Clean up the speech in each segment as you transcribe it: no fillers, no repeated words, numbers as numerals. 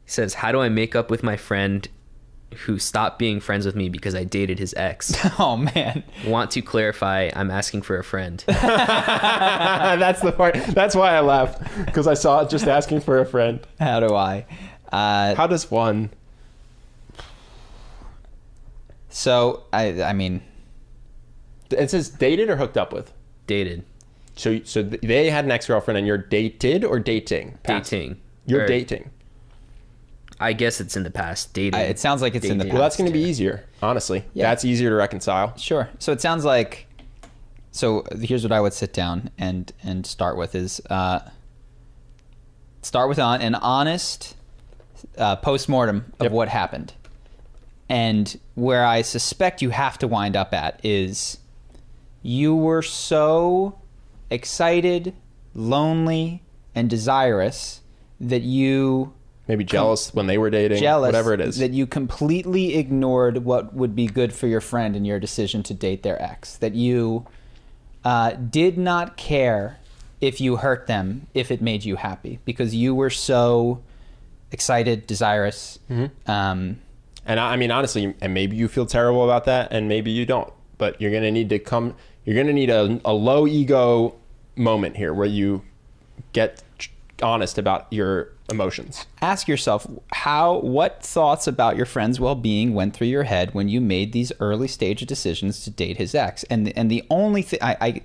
He says, how do I make up with my friend who stopped being friends with me because I dated his ex? Oh, man. Want to clarify, I'm asking for a friend. That's the part. That's why I laughed, because I saw it just asking for a friend. How do I? How does one? So, I mean... It says dated or hooked up with? Dated. So they had an ex-girlfriend and you're dated or dating? Past. Dating. You're dating. I guess it's in the past. Dating. It sounds like it's in the past. Well, that's going to be easier, honestly. Yeah. That's easier to reconcile. Sure. So it sounds like... So here's what I would sit down and start with is... start with an honest postmortem of what happened. And where I suspect you have to wind up at is you were so excited, lonely, and desirous that you... Maybe jealous when they were dating, whatever it is. That you completely ignored what would be good for your friend in your decision to date their ex. That you did not care if you hurt them, if it made you happy, because you were so excited, desirous. And I mean, honestly, and maybe you feel terrible about that, and maybe you don't. But you're gonna need a low ego moment here where you get honest about your emotions. Ask yourself what thoughts about your friend's well-being went through your head when you made these early stage of decisions to date his ex. And the only thing I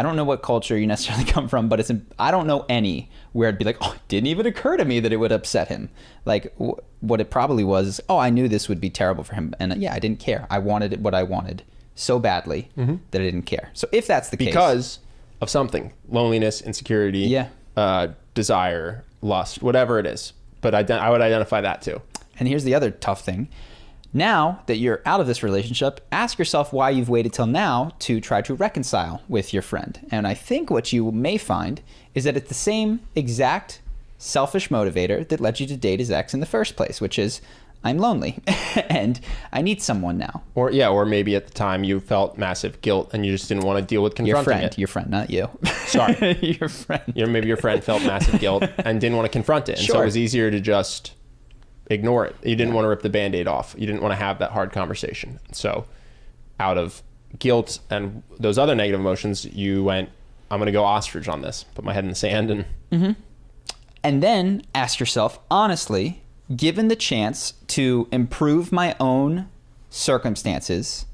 don't know what culture you necessarily come from, but I don't know any where it'd be like, oh, it didn't even occur to me that it would upset him. Like what it probably was, oh, I knew this would be terrible for him. And yeah, I didn't care. I wanted what I wanted so badly that I didn't care. So if that's the case. Because of something, loneliness, insecurity, desire, lust, whatever it is. But I would identify that too. And here's the other tough thing. Now that you're out of this relationship, ask yourself why you've waited till now to try to reconcile with your friend. And I think what you may find is that it's the same exact selfish motivator that led you to date his ex in the first place, which is, I'm lonely and I need someone now. Or maybe at the time you felt massive guilt and you just didn't want to deal with confronting it. Your friend, not you. Sorry. Your friend. Maybe your friend felt massive guilt and didn't want to confront it. And so it was easier to just ignore it. You didn't want to rip the Band-Aid off. You didn't want to have that hard conversation. So out of guilt and those other negative emotions, you went, I'm going to go ostrich on this, put my head in the sand and... And then ask yourself, honestly, given the chance to improve my own circumstances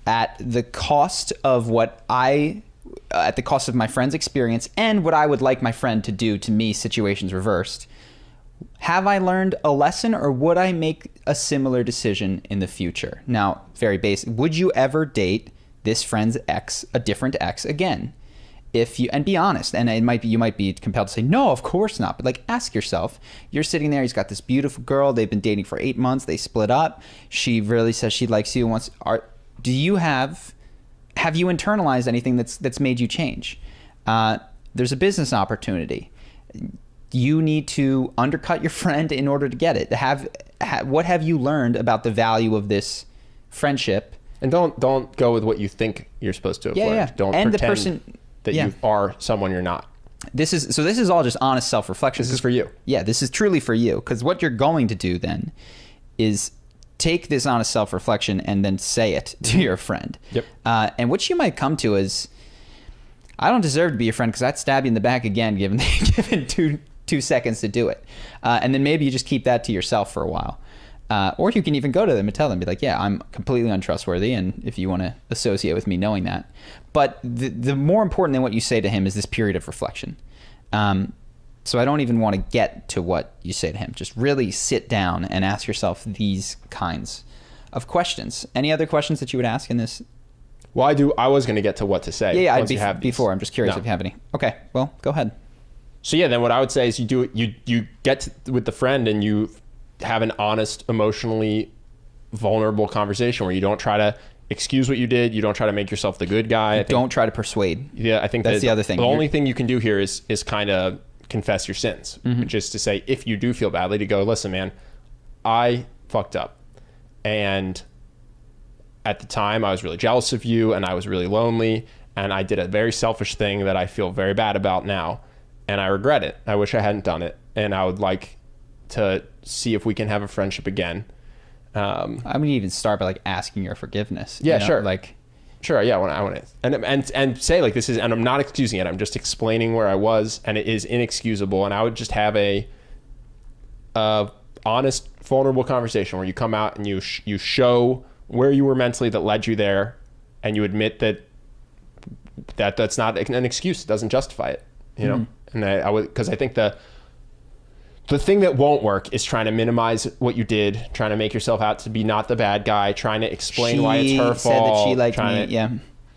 at the cost of at the cost of my friend's experience and what I would like my friend to do to me, situations reversed, have I learned a lesson or would I make a similar decision in the future? Now, very basic. Would you ever date this friend's ex, a different ex again? And be honest, and you might be compelled to say, no, of course not. But like, ask yourself, you're sitting there, he's got this beautiful girl. They've been dating for 8 months. They split up. She really says she likes you and wants, have you internalized anything that's made you change? There's a business opportunity. You need to undercut your friend in order to get it. What have you learned about the value of this friendship? And don't go with what you think you're supposed to have learned. Yeah. Don't pretend that you are someone you're not. This is all just honest self-reflection. This is for you. Yeah, this is truly for you. Because what you're going to do then is take this honest self-reflection and then say it to your friend. Yep. And what you might come to is, I don't deserve to be your friend because I'd stab you in the back again given 2 seconds to do it. And then maybe you just keep that to yourself for a while. Or you can even go to them and tell them, be like, yeah, I'm completely untrustworthy. And if you want to associate with me knowing that. But the more important than what you say to him is this period of reflection. So I don't even want to get to what you say to him. Just really sit down and ask yourself these kinds of questions. Any other questions that you would ask in this? Well, I was going to get to what to say. Yeah, before. I'm just curious if you have any. Okay, well, go ahead. So yeah, then what I would say is you get with the friend and you have an honest, emotionally vulnerable conversation where you don't try to excuse what you did. You don't try to make yourself the good guy. Don't try to persuade. Yeah, I think that's the other thing. The only thing you can do here is kind of confess your sins, which is to say, if you do feel badly, to go, listen, man, I fucked up. And at the time I was really jealous of you and I was really lonely and I did a very selfish thing that I feel very bad about now. And I regret it. I wish I hadn't done it. And I would like to see if we can have a friendship again. I'm gonna even start by like asking your forgiveness. Yeah, you know? sure. Like, sure, yeah. I want to, and say like this is, and I'm not excusing it. I'm just explaining where I was, and it is inexcusable. And I would just have a honest, vulnerable conversation where you come out and you show where you were mentally that led you there, and you admit that's not an excuse. It doesn't justify it. You know, and I would, because I think the thing that won't work is trying to minimize what you did, trying to make yourself out to be not the bad guy, trying to explain why it's her fault. She said that she liked me. Yeah.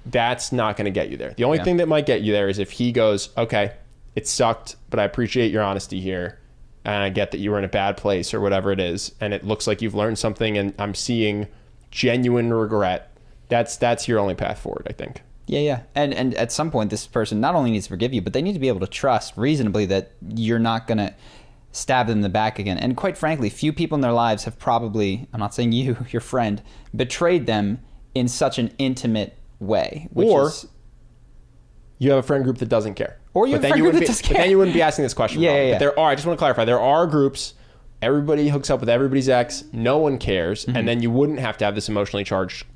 That's not going to get you there. The only thing that might get you there is if he goes, okay, it sucked, but I appreciate your honesty here. And I get that you were in a bad place or whatever it is. And it looks like you've learned something and I'm seeing genuine regret. That's your only path forward, I think. Yeah. And at some point, this person not only needs to forgive you, but they need to be able to trust reasonably that you're not going to stab them in the back again. And quite frankly, few people in their lives have probably, I'm not saying you, your friend, betrayed them in such an intimate way. Or you have a friend group that doesn't care. Or you have a friend group that doesn't care. But then you wouldn't be asking this question. Yeah. But there are, I just want to clarify, there are groups, everybody hooks up with everybody's ex, no one cares, and then you wouldn't have to have this emotionally charged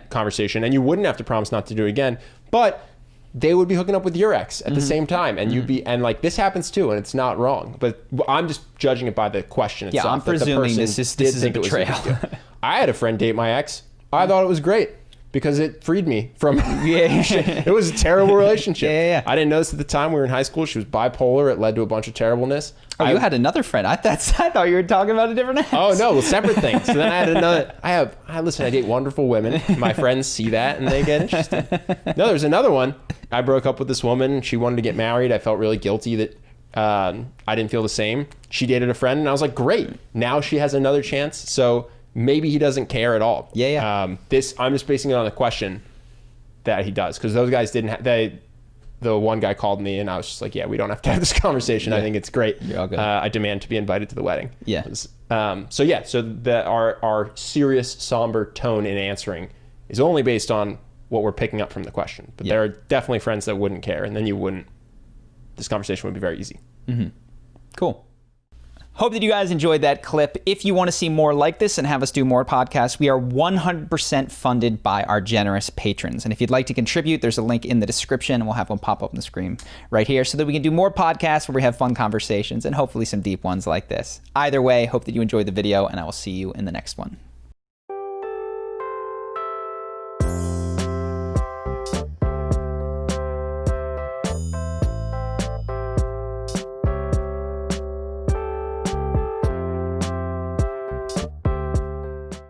conversation, and you wouldn't have to promise not to do it again, but they would be hooking up with your ex at the same time, and you'd be, and like this happens too, and it's not wrong, but I'm just judging it by the question itself. Yeah, I'm presuming this is a betrayal. I had a friend date my ex. I thought it was great because it freed me from it was a terrible relationship. Yeah. I didn't notice at the time we were in high school. She was bipolar. It led to a bunch of terribleness. Oh, you had another friend. I thought you were talking about a different ex. Oh no, well, separate things. So then I had another. I date wonderful women. My friends see that and they get interested. No, there's another one. I broke up with this woman. She wanted to get married. I felt really guilty that I didn't feel the same. She dated a friend, and I was like, great. Now she has another chance. So maybe he doesn't care at all. Yeah. I'm just basing it on the question that he does, because those guys didn't have. The one guy called me and I was just like, yeah, we don't have to have this conversation. I think it's great. You're all good. I demand to be invited to the wedding. Yeah. So our serious, somber tone in answering is only based on what we're picking up from the question. But there are definitely friends that wouldn't care, and then this conversation would be very easy. Cool. Hope that you guys enjoyed that clip. If you want to see more like this and have us do more podcasts, we are 100% funded by our generous patrons. And if you'd like to contribute, there's a link in the description, and we'll have one pop up on the screen right here so that we can do more podcasts where we have fun conversations and hopefully some deep ones like this. Either way, hope that you enjoyed the video, and I will see you in the next one.